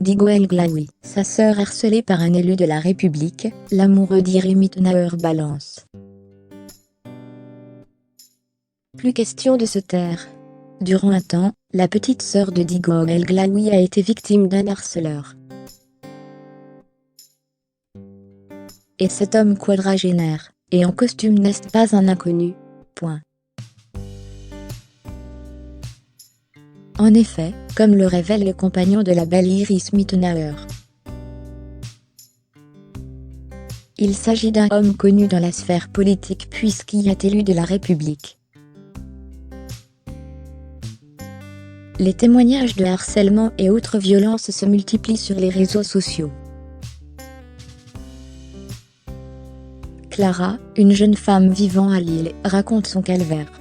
Digo El Glaoui, sa sœur harcelée par un élu de la République, l'amoureux d'Iri Mittenauer balance. Plus question de se taire. Durant un temps, la petite sœur de Digo El Glaoui a été victime d'un harceleur. Et cet homme quadragénaire, et en costume n'est pas un inconnu. Point. En effet, comme le révèle le compagnon de la belle Iris Mittenauer, il s'agit d'un homme connu dans la sphère politique puisqu'il est élu de la République. Les témoignages de harcèlement et autres violences se multiplient sur les réseaux sociaux. Clara, une jeune femme vivant à Lille, raconte son calvaire.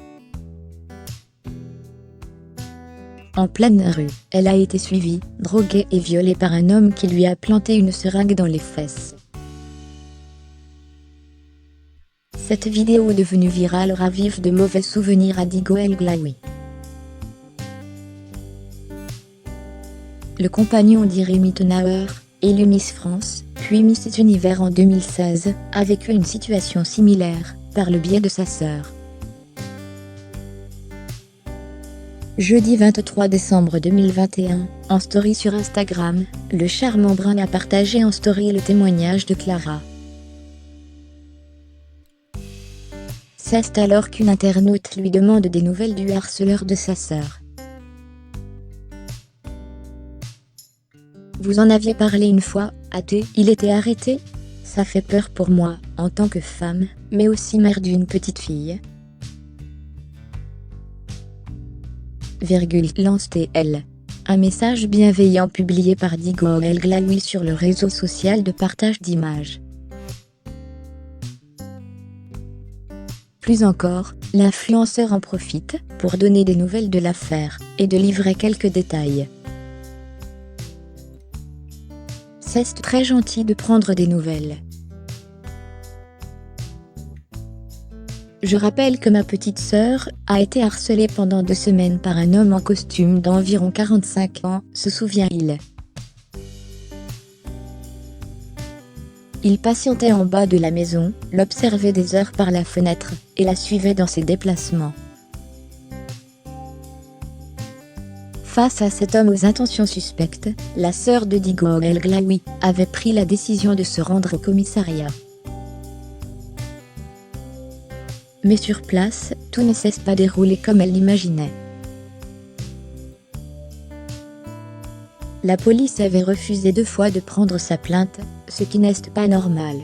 En pleine rue, elle a été suivie, droguée et violée par un homme qui lui a planté une seringue dans les fesses. Cette vidéo devenue virale ravive de mauvais souvenirs à Digo El Glaoui. Le compagnon d'Iri Mittenauer, élu Miss France, puis Miss Univers en 2016, a vécu une situation similaire, par le biais de sa sœur. Jeudi 23 décembre 2021, en story sur Instagram, le charmant brun a partagé en story le témoignage de Clara. C'est alors qu'une internaute lui demande des nouvelles du harceleur de sa sœur. Vous en aviez parlé une fois, il était arrêté? Ça fait peur pour moi, en tant que femme, mais aussi mère d'une petite fille. Lance-t-elle. Un message bienveillant publié par Digo El Glaoui sur le réseau social de partage d'images. Plus encore, l'influenceur en profite pour donner des nouvelles de l'affaire et de livrer quelques détails. C'est très gentil de prendre des nouvelles. Je rappelle que ma petite sœur a été harcelée pendant 2 semaines par un homme en costume d'environ 45 ans, se souvient-il. Il patientait en bas de la maison, l'observait des heures par la fenêtre, et la suivait dans ses déplacements. Face à cet homme aux intentions suspectes, la sœur de Digo El Glaoui avait pris la décision de se rendre au commissariat. Mais sur place, tout ne s'est pas déroulé comme elle l'imaginait. La police avait refusé 2 fois de prendre sa plainte, ce qui n'est pas normal.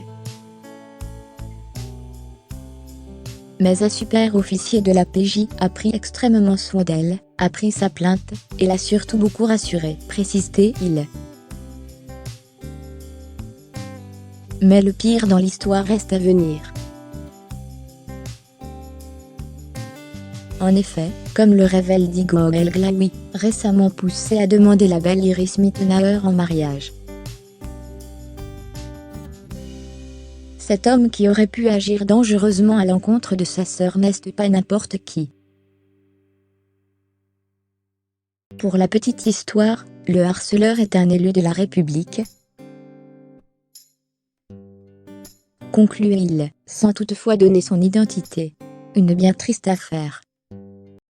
Mais un super officier de la PJ a pris extrêmement soin d'elle, a pris sa plainte, et l'a surtout beaucoup rassurée, précise-t-il. Mais le pire dans l'histoire reste à venir. En effet, comme le révèle Digo El Glaoui, récemment poussé à demander la belle Iris Mittenauer en mariage. Cet homme qui aurait pu agir dangereusement à l'encontre de sa sœur n'est pas n'importe qui. Pour la petite histoire, le harceleur est un élu de la République, conclut-il, sans toutefois donner son identité. Une bien triste affaire.